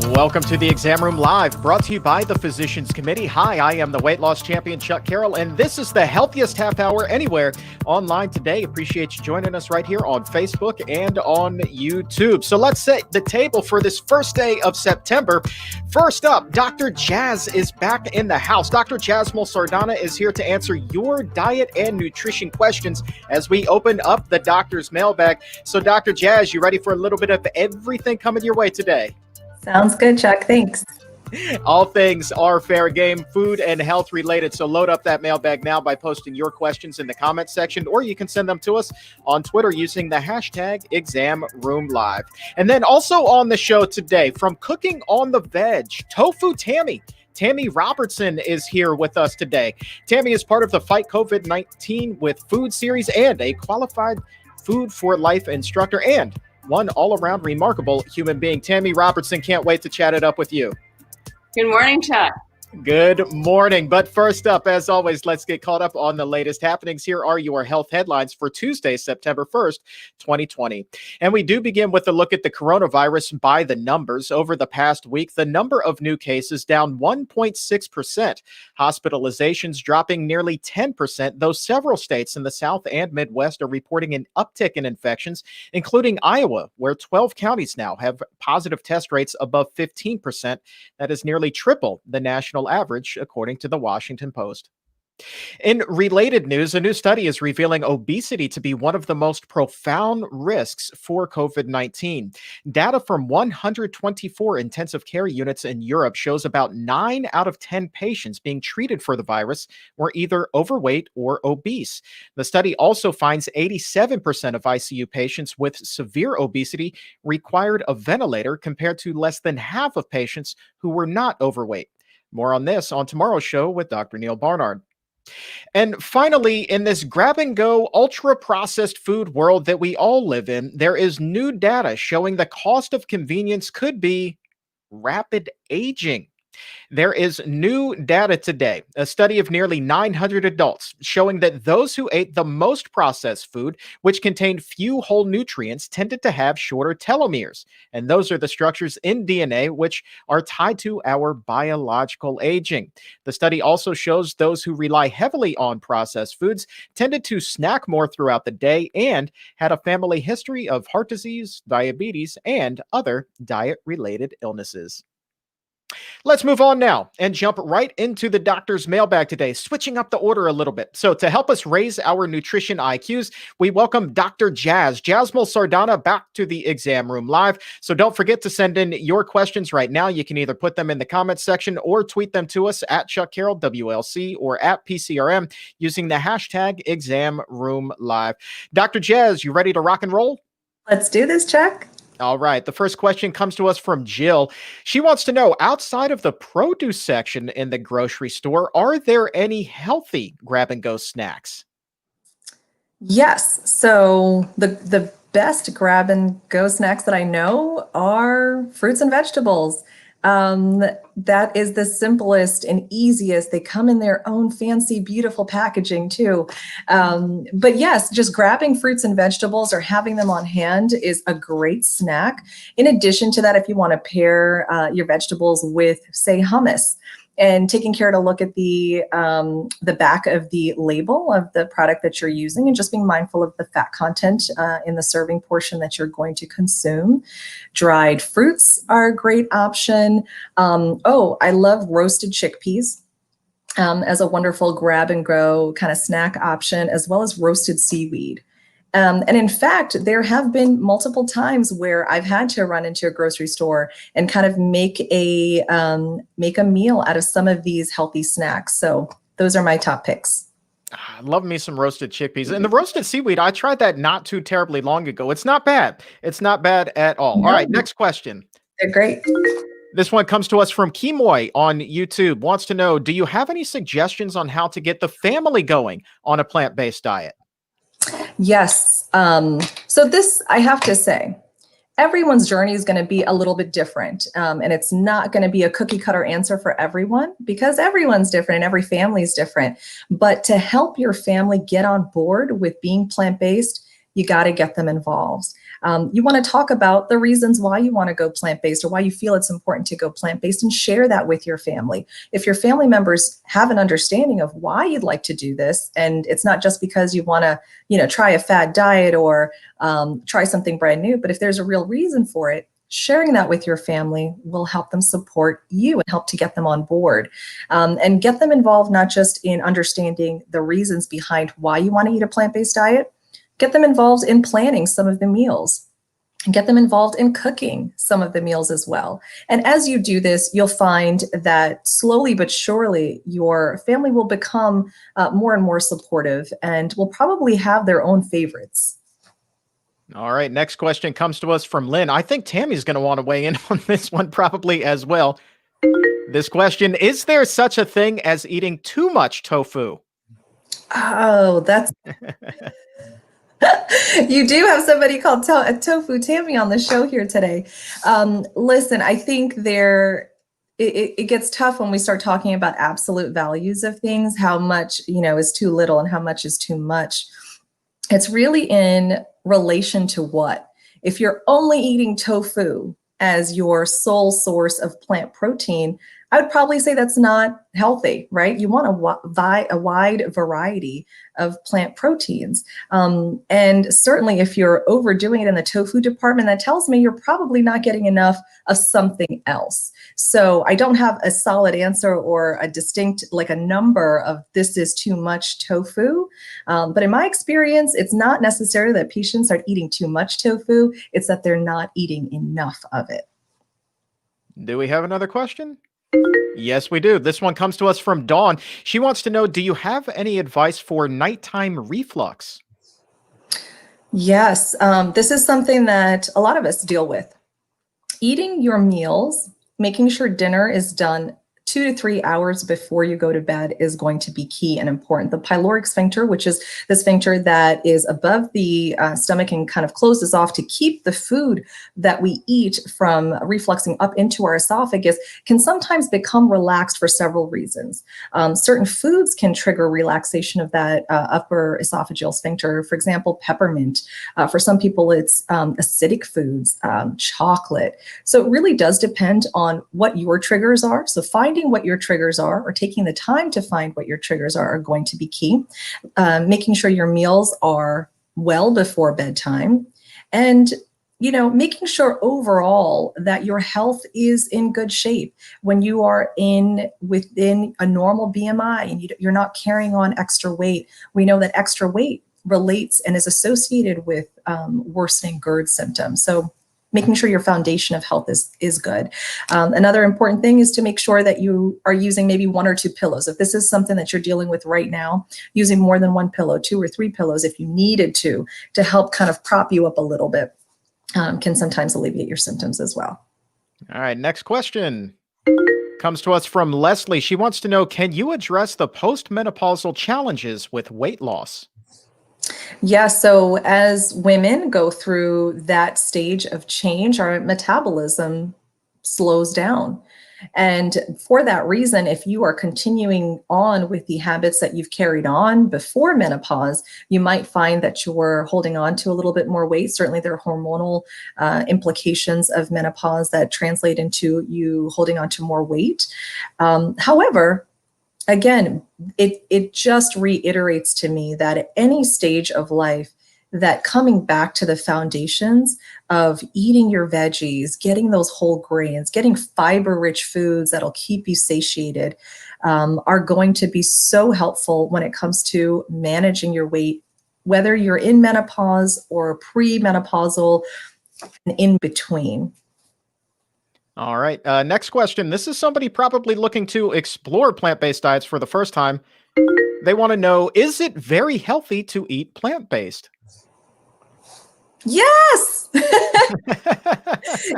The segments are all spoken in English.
Welcome to the Exam Room Live, brought to you by the Physicians Committee. Hi, I am the weight loss champion, Chuck Carroll, and this is the healthiest half hour anywhere online today. Appreciate you joining us right here on Facebook and on YouTube. So let's set the table for this first day of September. First up, Dr. Jazz is back in the house. Dr. Jasmol Sardana is here to answer your diet and nutrition questions as we open up the doctor's mailbag. So Dr. Jazz, you ready for a little bit of everything coming your way today? Sounds good, Chuck. Thanks. All things are fair game, food and health related. So load up that mailbag now by posting your questions in the comments section, or you can send them to us on Twitter using the hashtag ExamRoomLive. And then also on the show today, from Cooking on the Veg, Tofu Tammy Robertson is here with us today. Tammy is part of the Fight COVID-19 with Food series and a qualified Food for Life instructor and one all-around remarkable human being. Tammy Robertson, can't wait to chat it up with you. Good morning, Chuck. Good morning. But first up, as always, let's get caught up on the latest happenings. Here are your health headlines for Tuesday, September 1st, 2020. And we do begin with a look at the coronavirus by the numbers. Over the past week, the number of new cases down 1.6%. Hospitalizations dropping nearly 10%, though several states in the South and Midwest are reporting an uptick in infections, including Iowa, where 12 counties now have positive test rates above 15%. That is nearly triple the national average, according to the Washington Post. In related news, a new study is revealing obesity to be one of the most profound risks for COVID-19. Data from 124 intensive care units in Europe shows about 9 out of 10 patients being treated for the virus were either overweight or obese. The study also finds 87% of ICU patients with severe obesity required a ventilator, compared to less than half of patients who were not overweight. More on this on tomorrow's show with Dr. Neil Barnard. And finally, in this grab-and-go, ultra-processed food world that we all live in, there is new data showing the cost of convenience could be rapid aging. There is new data today, a study of nearly 900 adults showing that those who ate the most processed food, which contained few whole nutrients, tended to have shorter telomeres. And those are the structures in DNA which are tied to our biological aging. The study also shows those who rely heavily on processed foods tended to snack more throughout the day and had a family history of heart disease, diabetes, and other diet-related illnesses. Let's move on now and jump right into the doctor's mailbag today, switching up the order a little bit. So to help us raise our nutrition IQs, we welcome Dr. Jasmol Sardana back to the Exam Room Live. So don't forget to send in your questions right now. You can either put them in the comments section or tweet them to us at Chuck Carroll WLC or at PCRM using the hashtag Exam Room Live. Dr. Jazz, you ready to rock and roll? Let's do this, Chuck. All right. The first question comes to us from Jill. She wants to know, outside of the produce section in the grocery store, are there any healthy grab-and-go snacks? Yes. So the best grab-and-go snacks that I know are fruits and vegetables. That is the simplest and easiest. They come in their own fancy, beautiful packaging too. But yes, just grabbing fruits and vegetables or having them on hand is a great snack. In addition to that, if you want to pair your vegetables with, say, hummus, and taking care to look at the back of the label of the product that you're using and just being mindful of the fat content in the serving portion that you're going to consume. Dried fruits are a great option. I love roasted chickpeas as a wonderful grab and go kind of snack option, as well as roasted seaweed. And in fact, there have been multiple times where I've had to run into a grocery store and kind of make a meal out of some of these healthy snacks. So those are my top picks. I love me some roasted chickpeas. And the roasted seaweed, I tried that not too terribly long ago. It's not bad. It's not bad at all. No. All right, next question. They're great. This one comes to us from Kimoy on YouTube. Wants to know, do you have any suggestions on how to get the family going on a plant-based diet? Yes. So this, I have to say, everyone's journey is going to be a little bit different. And it's not going to be a cookie cutter answer for everyone, because everyone's different and every family is different. But to help your family get on board with being plant-based, you got to get them involved. You want to talk about the reasons why you want to go plant-based or why you feel it's important to go plant-based, and share that with your family. If your family members have an understanding of why you'd like to do this, and it's not just because you want to, try a fad diet or try something brand new, but if there's a real reason for it, sharing that with your family will help them support you and help to get them on board, and get them involved, not just in understanding the reasons behind why you want to eat a plant-based diet. Get them involved in planning some of the meals, and get them involved in cooking some of the meals as well. And as you do this, you'll find that slowly but surely your family will become more and more supportive, and will probably have their own favorites. All right. Next question comes to us from Lynn. I think Tammy's going to want to weigh in on this one probably as well. This question: is there such a thing as eating too much tofu? Oh, that's you do have somebody called Tofu Tammy on the show here today. Listen, I think it gets tough when we start talking about absolute values of things, how much, is too little and how much is too much. It's really in relation to what. If you're only eating tofu as your sole source of plant protein, I would probably say that's not healthy, right? You want a wide variety of plant proteins. And certainly if you're overdoing it in the tofu department, that tells me you're probably not getting enough of something else. So I don't have a solid answer or a distinct, like a number of this is too much tofu. But in my experience, it's not necessarily that patients are eating too much tofu. It's that they're not eating enough of it. Do we have another question? Yes, we do. This one comes to us from Dawn. She wants to know, do you have any advice for nighttime reflux? Yes, this is something that a lot of us deal with. Eating your meals, making sure dinner is done 2 to 3 hours before you go to bed is going to be key and important. The pyloric sphincter, which is the sphincter that is above the stomach and kind of closes off to keep the food that we eat from refluxing up into our esophagus, can sometimes become relaxed for several reasons. Certain foods can trigger relaxation of that upper esophageal sphincter. For example, peppermint. For some people, it's acidic foods, chocolate. So it really does depend on what your triggers are. So finding what your triggers are, or taking the time to find what your triggers are going to be key. Making sure your meals are well before bedtime, and making sure overall that your health is in good shape. When you are within a normal BMI and you're not carrying on extra weight, we know that extra weight relates and is associated with worsening GERD symptoms. So making sure your foundation of health is good. Another important thing is to make sure that you are using maybe 1 or 2 pillows. If this is something that you're dealing with right now, using more than 1 pillow, 2 or 3 pillows if you needed to help kind of prop you up a little bit, can sometimes alleviate your symptoms as well. All right, next question comes to us from Leslie. She wants to know, can you address the postmenopausal challenges with weight loss? Yeah, so as women go through that stage of change, our metabolism slows down. And for that reason, if you are continuing on with the habits that you've carried on before menopause, you might find that you're holding on to a little bit more weight. Certainly there are hormonal implications of menopause that translate into you holding on to more weight. However, again, it just reiterates to me that at any stage of life, that coming back to the foundations of eating your veggies, getting those whole grains, getting fiber-rich foods that'll keep you satiated, are going to be so helpful when it comes to managing your weight, whether you're in menopause or pre-menopausal and in between. All right. Next question. This is somebody probably looking to explore plant-based diets for the first time. They want to know, is it very healthy to eat plant-based? Yes!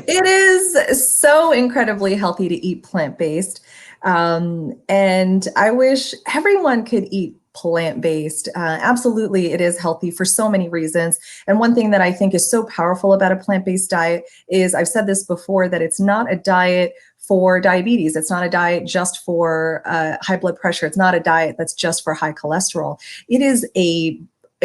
It is so incredibly healthy to eat plant-based. And I wish everyone could eat plant-based. Absolutely, it is healthy for so many reasons. And one thing that I think is so powerful about a plant-based diet is, I've said this before, that it's not a diet for diabetes. It's not a diet just for high blood pressure. It's not a diet that's just for high cholesterol. It is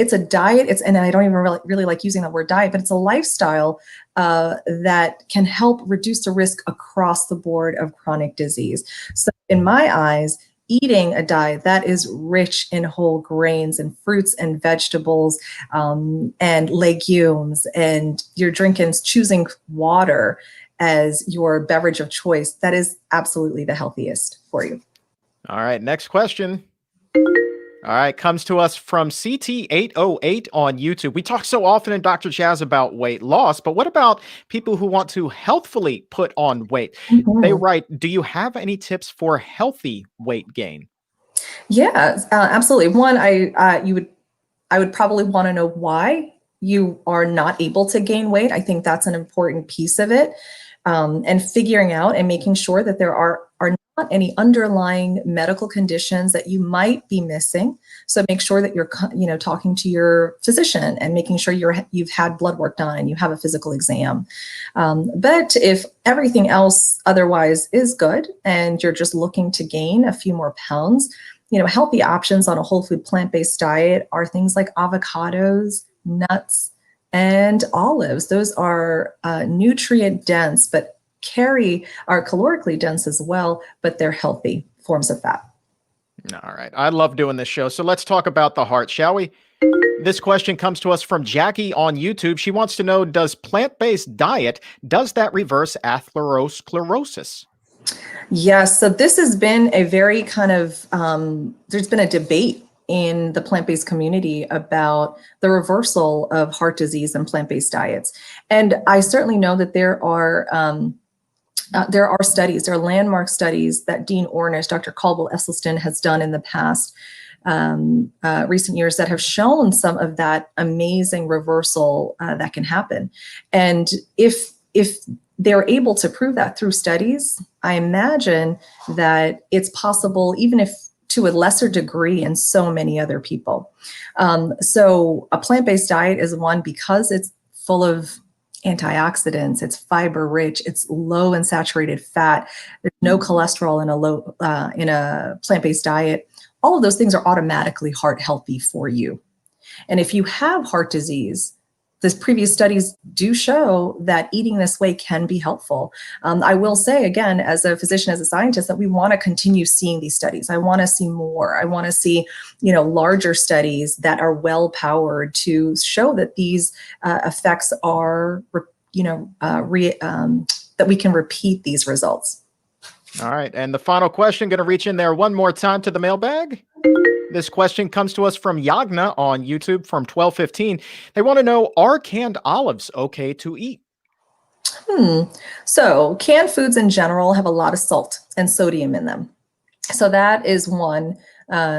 it's a diet. And I don't even really like using the word diet, but it's a lifestyle that can help reduce the risk across the board of chronic disease. So in my eyes, eating a diet that is rich in whole grains and fruits and vegetables and legumes, and you're choosing water as your beverage of choice, that is absolutely the healthiest for you. All right, next question. All right, comes to us from CT808 on YouTube. We talk so often in Dr. Jazz about weight loss, but what about people who want to healthfully put on weight? They write, do you have any tips for healthy weight gain? Yeah, absolutely. One, I would probably want to know why you are not able to gain weight. I think that's an important piece of it. And figuring out and making sure that there are not any underlying medical conditions that you might be missing. So make sure that you're, talking to your physician and making sure you've had blood work done and you have a physical exam. But if everything else otherwise is good and you're just looking to gain a few more pounds, healthy options on a whole food plant-based diet are things like avocados, nuts, and olives. Those are nutrient dense, but are calorically dense as well, but they're healthy forms of fat. All right. I love doing this show. So let's talk about the heart, shall we? This question comes to us from Jackie on YouTube. She wants to know, does plant-based diet, does that reverse atherosclerosis? Yes. So this has been a very kind of, there's been a debate in the plant-based community about the reversal of heart disease and plant-based diets. And I certainly know that there are studies, there are landmark studies that Dean Ornish, Dr. Caldwell Esselstyn has done in the past recent years that have shown some of that amazing reversal that can happen. And if they're able to prove that through studies, I imagine that it's possible, even if to a lesser degree in so many other people. So a plant-based diet is one because it's full of antioxidants, it's fiber rich, it's low in saturated fat, there's no cholesterol in a plant-based diet. All of those things are automatically heart healthy for you. And if you have heart disease, the previous studies do show that eating this way can be helpful. I will say again, as a physician, as a scientist, that we want to continue seeing these studies. I want to see more. I want to see, larger studies that are well powered to show that these effects are, that we can repeat these results. All right. And the final question, going to reach in there one more time to the mailbag. This question comes to us from Yagna on YouTube from 1215. They want to know, are canned olives okay to eat? So canned foods in general have a lot of salt and sodium in them. So that is one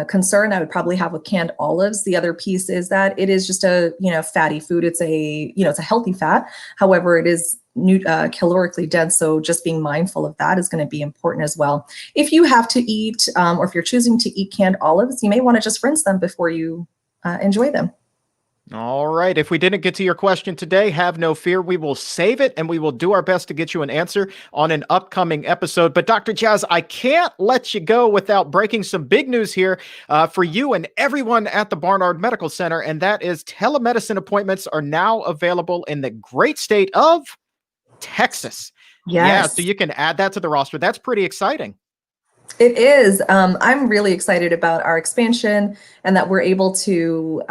concern I would probably have with canned olives. The other piece is that it is just a, fatty food. It's it's a healthy fat. However, it is calorically dense. So just being mindful of that is going to be important as well. If you have to eat, or if you're choosing to eat canned olives, you may want to just rinse them before you enjoy them. All right. If we didn't get to your question today, have no fear. We will save it and we will do our best to get you an answer on an upcoming episode. But Dr. Jazz, I can't let you go without breaking some big news here for you and everyone at the Barnard Medical Center. And that is telemedicine appointments are now available in the great state of Texas. Yes. Yeah. So you can add that to the roster. That's pretty exciting. It is. I'm really excited about our expansion and that we're able to,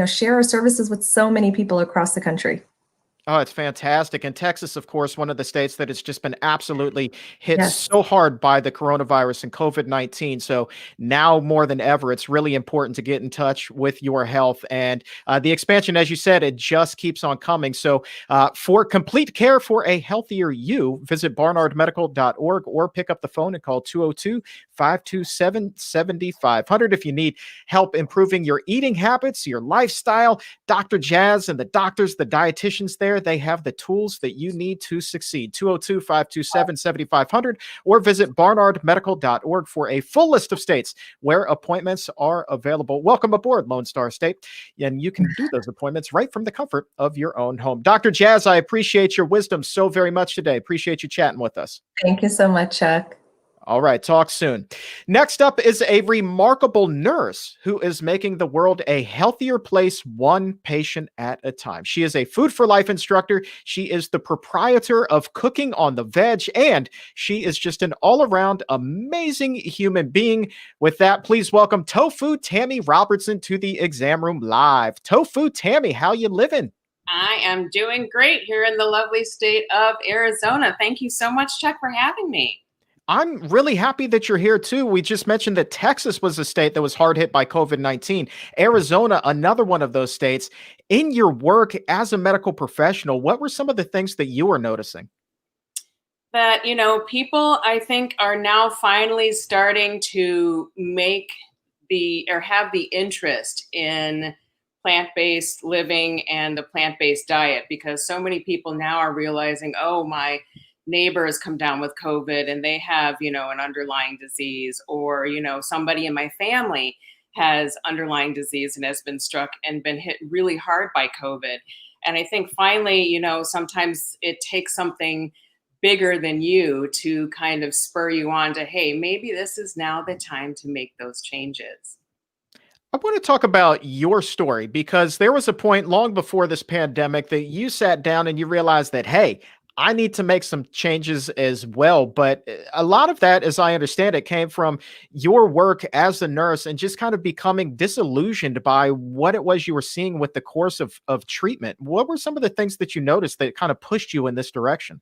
share our services with so many people across the country. Oh, it's fantastic. And Texas, of course, one of the states that has just been absolutely hit Yes. so hard by the coronavirus and COVID-19. So now more than ever, it's really important to get in touch with your health. And the expansion, as you said, it just keeps on coming. So for complete care for a healthier you, visit barnardmedical.org or pick up the phone and call 202-527-7500 if you need help improving your eating habits, your lifestyle. Dr. Jazz and the doctors, the dietitians there, they have the tools that you need to succeed. 202-527-7500 or visit barnardmedical.org for a full list of states where appointments are available. Welcome aboard, Lone Star State. And you can do those appointments right from the comfort of your own home. Dr. Jazz, I appreciate your wisdom so very much today. Appreciate you chatting with us. Thank you so much, Chuck. All right, talk soon. Next up is a remarkable nurse who is making the world a healthier place, one patient at a time. She is a Food for Life instructor. She is the proprietor of Cooking on the Veg, and she is just an all-around amazing human being. With that, please welcome Tofu Tammy Robertson to the exam room live. Tofu Tammy, how you living? I am doing great here in the lovely state of Arizona. Thank you so much, Chuck, for having me. I'm really happy that you're here too. We just mentioned that Texas was a state that was hard hit by COVID-19. Arizona, another one of those states. In your work as a medical professional, what were some of the things that you were noticing? That, people I think are now finally starting to make have the interest in plant-based living and the plant-based diet, because so many people now are realizing, oh, my neighbor has come down with COVID and they have, an underlying disease, or, somebody in my family has underlying disease and has been struck and been hit really hard by COVID. And I think finally, sometimes it takes something bigger than you to kind of spur you on to, hey, maybe this is now the time to make those changes. I want to talk about your story because there was a point long before this pandemic that you sat down and you realized that, hey, I need to make some changes as well. But a lot of that, as I understand it, came from your work as a nurse and just kind of becoming disillusioned by what it was you were seeing with the course of treatment. What were some of the things that you noticed that kind of pushed you in this direction?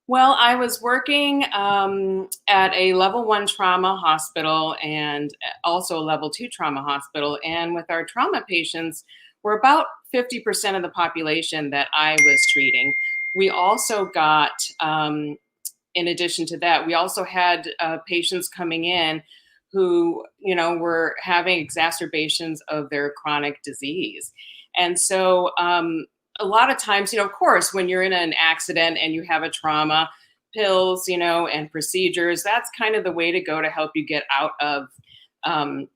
Well, I was working at a level 1 trauma hospital and also a level 2 trauma hospital. And with our trauma patients, we're about 50% of the population that I was treating. We also got, in addition to that, we also had patients coming in who, were having exacerbations of their chronic disease. And so, a lot of times, of course, when you're in an accident and you have a trauma, pills, and procedures, that's kind of the way to go to help you get out of, to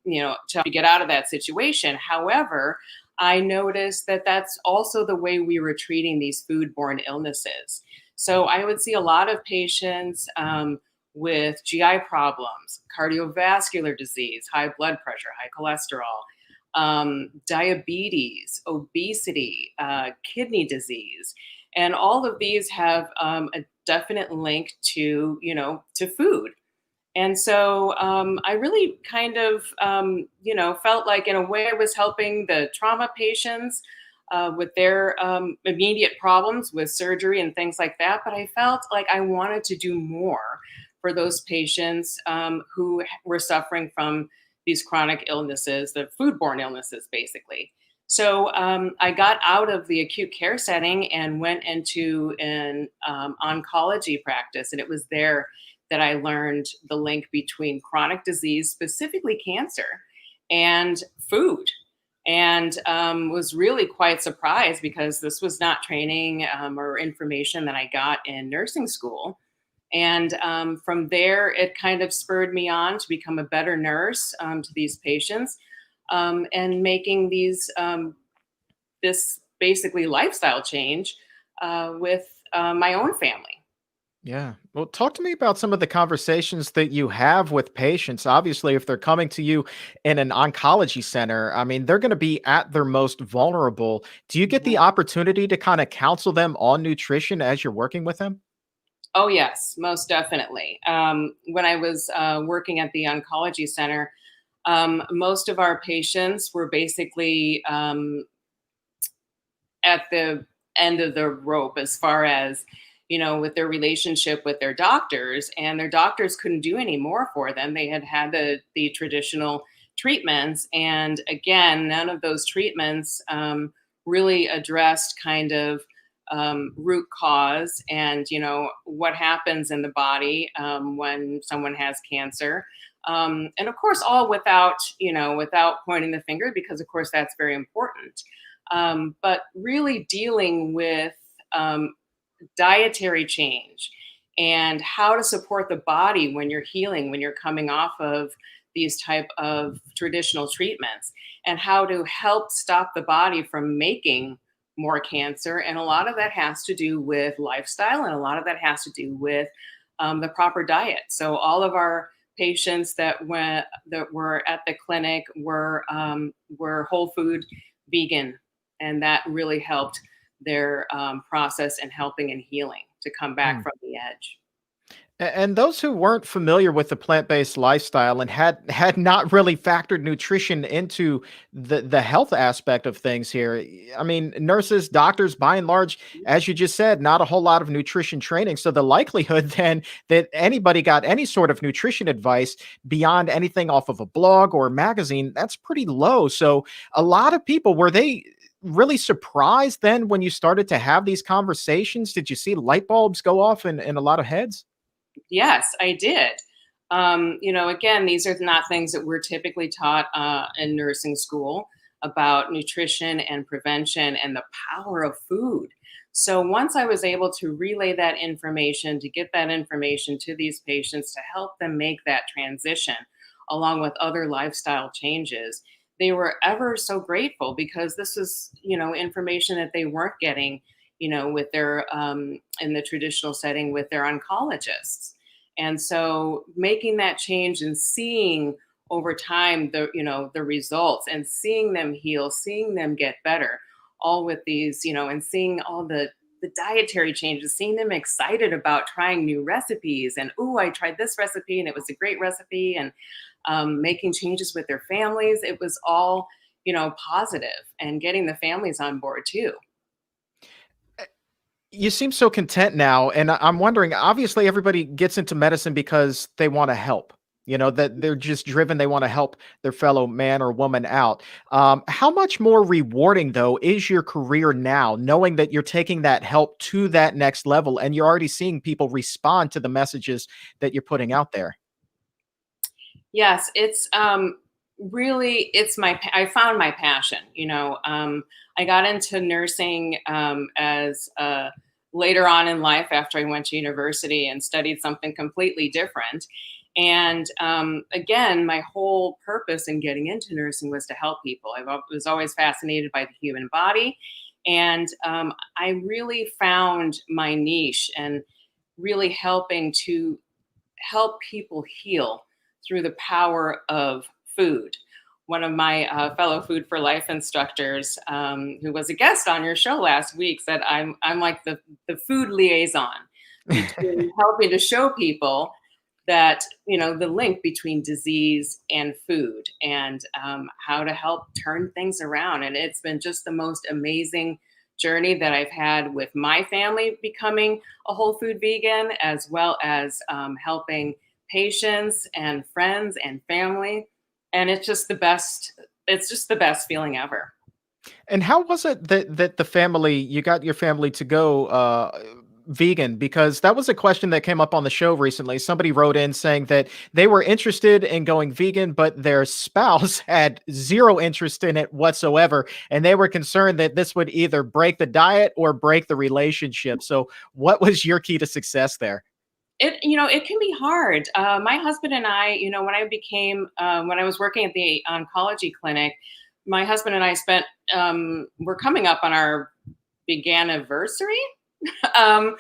help you get out of that situation. However, I noticed that that's also the way we were treating these foodborne illnesses. So I would see a lot of patients with GI problems, cardiovascular disease, high blood pressure, high cholesterol, diabetes, obesity, kidney disease. And all of these have a definite link to, to food. And so I really kind of, felt like in a way I was helping the trauma patients with their immediate problems with surgery and things like that. But I felt like I wanted to do more for those patients who were suffering from these chronic illnesses, the foodborne illnesses, basically. So I got out of the acute care setting and went into an oncology practice. And it was there that I learned the link between chronic disease, specifically cancer, and food. And was really quite surprised because this was not training or information that I got in nursing school. And from there, it kind of spurred me on to become a better nurse to these patients and making this basically lifestyle change with my own family. Yeah. Well, talk to me about some of the conversations that you have with patients. Obviously, if they're coming to you in an oncology center, I mean, they're going to be at their most vulnerable. Do you get the Mhm. opportunity to kind of counsel them on nutrition as you're working with them? Oh, yes, most definitely. When I was working at the oncology center, most of our patients were basically at the end of the rope as far as, with their relationship with their doctors, and their doctors couldn't do any more for them. They had had the traditional treatments. And again, none of those treatments really addressed kind of root cause and, what happens in the body when someone has cancer. And of course, all without pointing the finger, because of course that's very important. But really dealing with dietary change and how to support the body when you're healing, when you're coming off of these type of traditional treatments, and how to help stop the body from making more cancer. And a lot of that has to do with lifestyle, and a lot of that has to do with the proper diet. So all of our patients that were at the clinic were whole food vegan, and that really helped their process and helping and healing to come back from the edge. And those who weren't familiar with the plant-based lifestyle and had not really factored nutrition into the health aspect of things here. I mean, nurses, doctors, by and large, as you just said, not a whole lot of nutrition training. So the likelihood then that anybody got any sort of nutrition advice beyond anything off of a blog or a magazine, that's pretty low. So a lot of people, were they really surprised then when you started to have these conversations? Did you see light bulbs go off in a lot of heads? Yes, I did. Again, these are not things that we're typically taught in nursing school about nutrition and prevention and the power of food. So once I was able to relay that information, to get that information to these patients to help them make that transition, along with other lifestyle changes, they were ever so grateful because this was, information that they weren't getting, with their in the traditional setting with their oncologists. And so making that change and seeing over time the results and seeing them heal, seeing them get better, all with these, and seeing all the dietary changes, seeing them excited about trying new recipes and, oh, I tried this recipe and it was a great recipe, and making changes with their families. It was all, positive, and getting the families on board too. You seem so content now, and I'm wondering, obviously everybody gets into medicine because they want to help. That they're just driven, they want to help their fellow man or woman out. How much more rewarding though is your career now, knowing that you're taking that help to that next level and you're already seeing people respond to the messages that you're putting out there? Yes, it's really, I found my passion. I got into nursing as later on in life after I went to university and studied something completely different. And again, my whole purpose in getting into nursing was to help people. Was always fascinated by the human body. And I really found my niche and really helping to help people heal through the power of food. One of my fellow Food for Life instructors, who was a guest on your show last week, said I'm like the food liaison between helping to show people that the link between disease and food, and how to help turn things around. And it's been just the most amazing journey that I've had with my family becoming a whole food vegan, as well as helping patients and friends and family. And it's just the best. It's just the best feeling ever. And how was it that the family, you got your family to go vegan? Because that was a question that came up on the show recently. Somebody wrote in saying that they were interested in going vegan, but their spouse had zero interest in it whatsoever. And they were concerned that this would either break the diet or break the relationship. So what was your key to success there? It can be hard. My husband and I, when I was working at the oncology clinic, my husband and I we're coming up on our big anniversary. In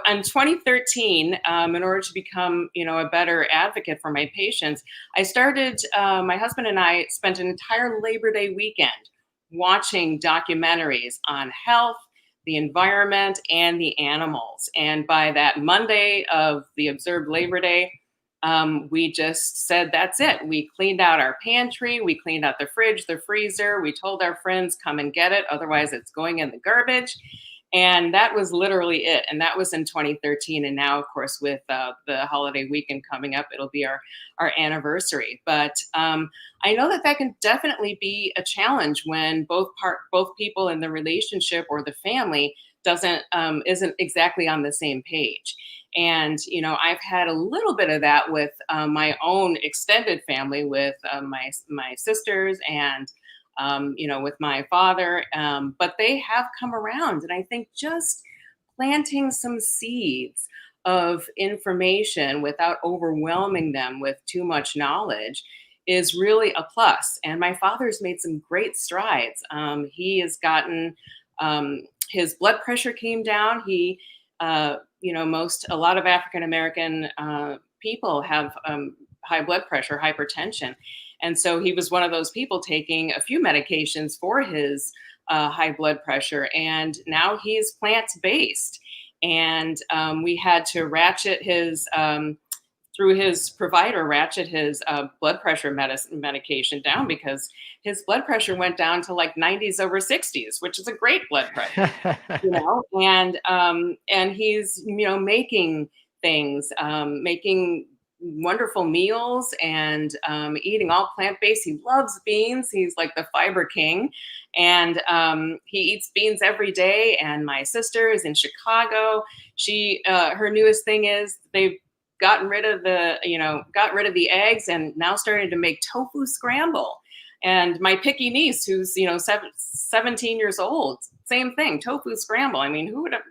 2013, in order to become, a better advocate for my patients, my husband and I spent an entire Labor Day weekend watching documentaries on health, the environment, and the animals. And by that Monday of the observed Labor Day, we just said, that's it. We cleaned out our pantry. We cleaned out the fridge, the freezer. We told our friends, come and get it. Otherwise, it's going in the garbage. And that was literally it. And that was in 2013. And now, of course, with the holiday weekend coming up, it'll be our anniversary. But I know that can definitely be a challenge when both people in the relationship or the family isn't exactly on the same page. And I've had a little bit of that with my own extended family, with my sisters and with my father, but they have come around. And I think just planting some seeds of information without overwhelming them with too much knowledge is really a plus. And my father's made some great strides. He has gotten, his blood pressure came down. He a lot of African American people have high blood pressure, hypertension. And so he was one of those people taking a few medications for his high blood pressure. And now he's plant-based. And we had to ratchet his, through his provider, ratchet his blood pressure medication down, because his blood pressure went down to like 90s over 60s, which is a great blood pressure, and he's, making things, making wonderful meals, and eating all plant-based. He loves beans. He's like the fiber king, and he eats beans every day. And my sister is in Chicago. She her newest thing is they've got rid of the eggs, and now starting to make tofu scramble. And my picky niece, who's 17 years old, same thing, tofu scramble. I mean, who would have,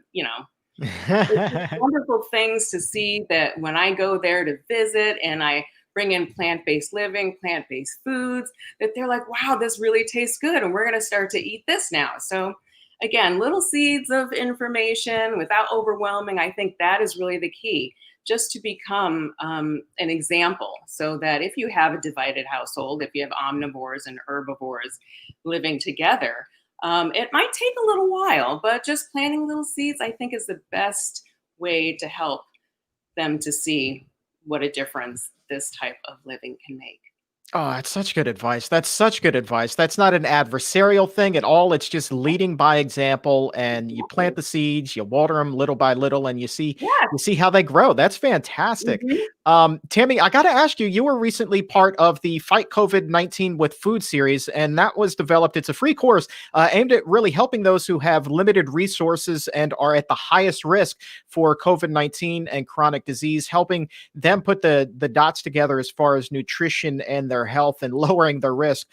it's wonderful things to see that when I go there to visit and I bring in plant-based living, plant-based foods, that they're like, wow, this really tastes good, and we're going to start to eat this now. So again, little seeds of information without overwhelming. I think that is really the key, just to become an example, so that if you have a divided household, if you have omnivores and herbivores living together, it might take a little while, but just planting little seeds, I think, is the best way to help them to see what a difference this type of living can make. Oh, that's such good advice. That's such good advice. That's not an adversarial thing at all. It's just leading by example, and you plant the seeds, you water them little by little, and you see how they grow. That's fantastic. Tammy, I got to ask you, you were recently part of the Fight COVID-19 with Food series, and that was developed. It's a free course aimed at really helping those who have limited resources and are at the highest risk for COVID-19 and chronic disease, helping them put the dots together as far as nutrition and their health and lowering their risk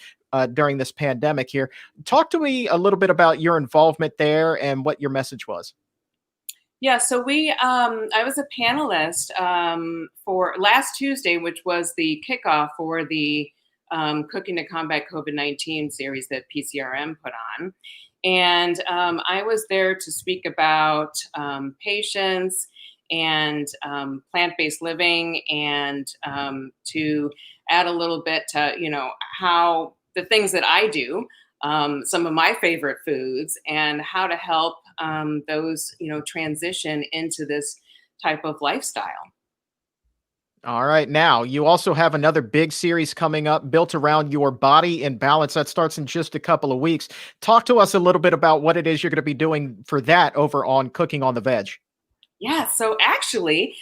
during this pandemic here. Talk to me a little bit about your involvement there and what your message was. Yeah, so I was a panelist for last Tuesday, which was the kickoff for the Cooking to Combat COVID-19 series that PCRM put on. And I was there to speak about patience and plant-based living, and to add a little bit to, how the things that I do, some of my favorite foods, and how to help those, transition into this type of lifestyle. All right. Now, you also have another big series coming up built around your body in balance. That starts in just a couple of weeks. Talk to us a little bit about what it is you're going to be doing for that over on Cooking on the Veg. Yeah. So actually,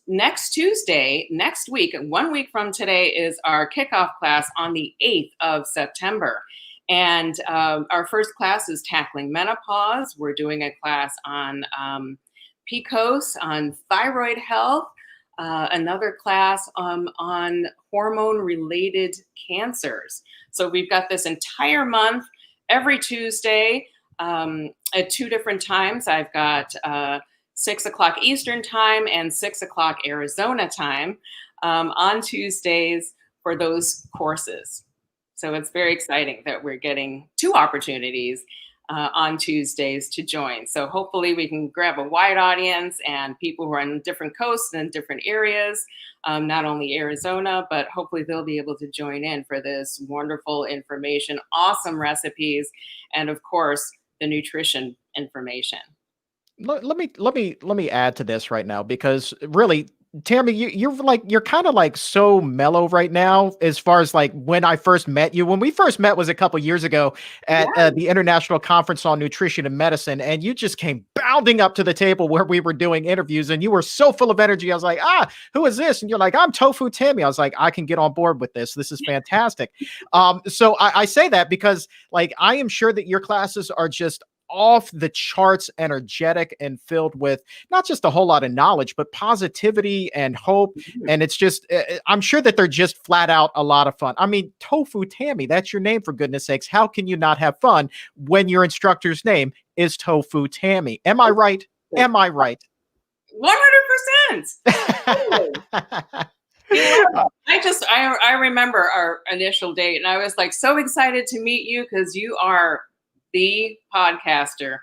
next Tuesday, next week, 1 week from today, is our kickoff class on the 8th of September. And our first class is tackling menopause. We're doing a class on PCOS, on thyroid health, another class on hormone-related cancers. So we've got this entire month, every Tuesday, at 2 different times. I've got 6 o'clock Eastern time and 6 o'clock Arizona time on Tuesdays for those courses. So it's very exciting that we're getting 2 opportunities on Tuesdays to join. So hopefully we can grab a wide audience and people who are on different coasts and different areas, not only Arizona, but hopefully they'll be able to join in for this wonderful information, awesome recipes, and of course, the nutrition information. Let me add to this right now, because really, Tammy, you're kind of like so mellow right now as far as like when I first met you. When we first met was a couple years ago at the International Conference on Nutrition and Medicine, and you just came bounding up to the table where we were doing interviews, and you were so full of energy. I was like, who is this? And you're like, I'm Tofu Tammy. I was like, I can get on board with this. This is fantastic. So I say that because like I am sure that your classes are just off the charts energetic and filled with not just a whole lot of knowledge, but positivity and hope. And it's just, I'm sure that they're just flat out a lot of fun. I mean, Tofu Tammy, that's your name, for goodness sakes. How can you not have fun when your instructor's name is Tofu Tammy? Am I right? Am I right? 100%. I remember our initial date, and I was like so excited to meet you because you are the podcaster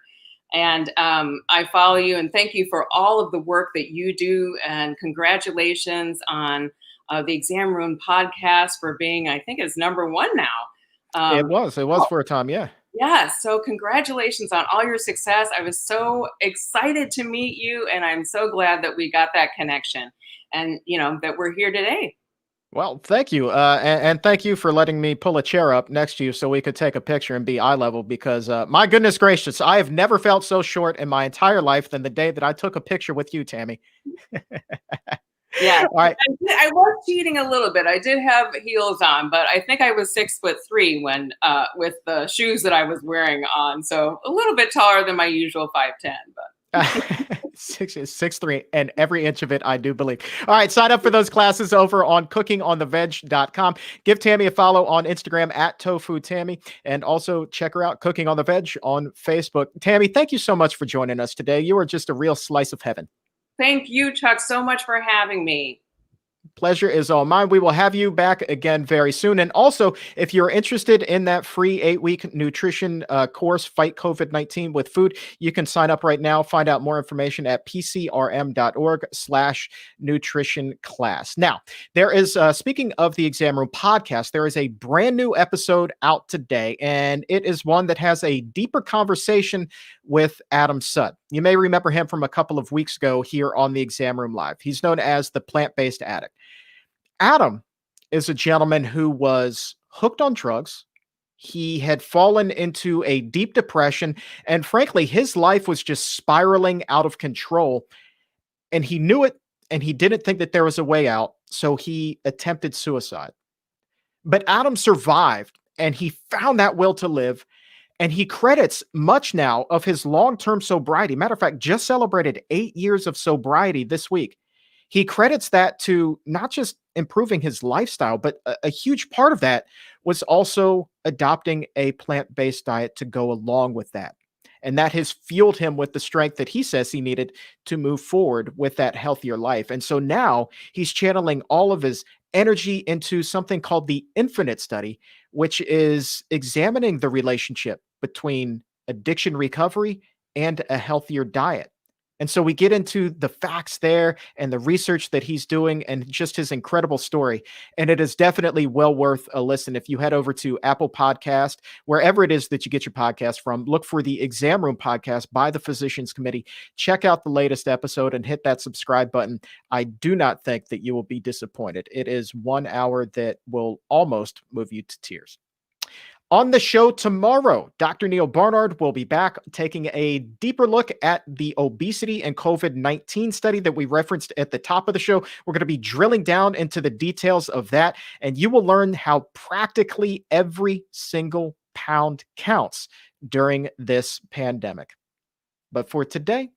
And I follow you, and thank you for all of the work that you do. And congratulations on the Exam Room podcast for being, I think, it's #1 now. It was for a time. Yeah. Yeah, so congratulations on all your success. I was so excited to meet you, and I'm so glad that we got that connection, and that we're here today. Well, thank you. And thank you for letting me pull a chair up next to you so we could take a picture and be eye level because my goodness gracious, I have never felt so short in my entire life than the day that I took a picture with you, Tammy. Yeah, All right. I was cheating a little bit. I did have heels on, but I think I was 6'3" when with the shoes that I was wearing on, so a little bit taller than my usual 5'10", but. 6'3", and every inch of it, I do believe. All right, sign up for those classes over on cookingontheveg.com. Give Tammy a follow on Instagram at Tofu Tammy, and also check her out, Cooking on the Veg, on Facebook. Tammy, thank you so much for joining us today. You are just a real slice of heaven. Thank you, Chuck, so much for having me. Pleasure is all mine. We will have you back again very soon. And also, if you're interested in that free 8-week nutrition course, Fight COVID-19 with Food, you can sign up right now. Find out more information at pcrm.org/nutrition class. Now, there is, speaking of the Exam Room podcast, there is a brand new episode out today, and it is one that has a deeper conversation with Adam Sutt. You may remember him from a couple of weeks ago here on the Exam Room Live. He's known as the plant-based addict. Adam is a gentleman who was hooked on drugs. He had fallen into a deep depression, and frankly, his life was just spiraling out of control. And he knew it, and he didn't think that there was a way out, so he attempted suicide. But Adam survived, and he found that will to live, and he credits much now of his long-term sobriety. Matter of fact, just celebrated 8 years of sobriety this week. He credits that to not just improving his lifestyle, but a huge part of that was also adopting a plant-based diet to go along with that. And that has fueled him with the strength that he says he needed to move forward with that healthier life. And so now he's channeling all of his energy into something called the Infinite Study, which is examining the relationship between addiction recovery and a healthier diet. And so we get into the facts there and the research that he's doing and just his incredible story. And it is definitely well worth a listen. If you head over to Apple Podcast, wherever it is that you get your podcast from, look for the Exam Room podcast by the Physicians Committee. Check out the latest episode and hit that subscribe button. I do not think that you will be disappointed. It is 1 hour that will almost move you to tears. On the show tomorrow, Dr. Neil Barnard will be back taking a deeper look at the obesity and COVID-19 study that we referenced at the top of the show. We're going to be drilling down into the details of that, and you will learn how practically every single pound counts during this pandemic. But for today,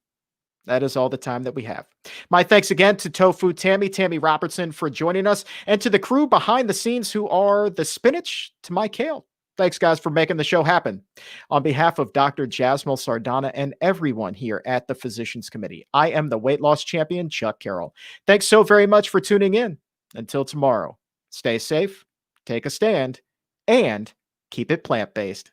that is all the time that we have. My thanks again to Tofu Tammy Robertson for joining us, and to the crew behind the scenes who are the spinach to my kale. Thanks, guys, for making the show happen. On behalf of Dr. Jasmol Sardana and everyone here at the Physicians Committee, I am the weight loss champion, Chuck Carroll. Thanks so very much for tuning in. Until tomorrow, stay safe, take a stand, and keep it plant-based.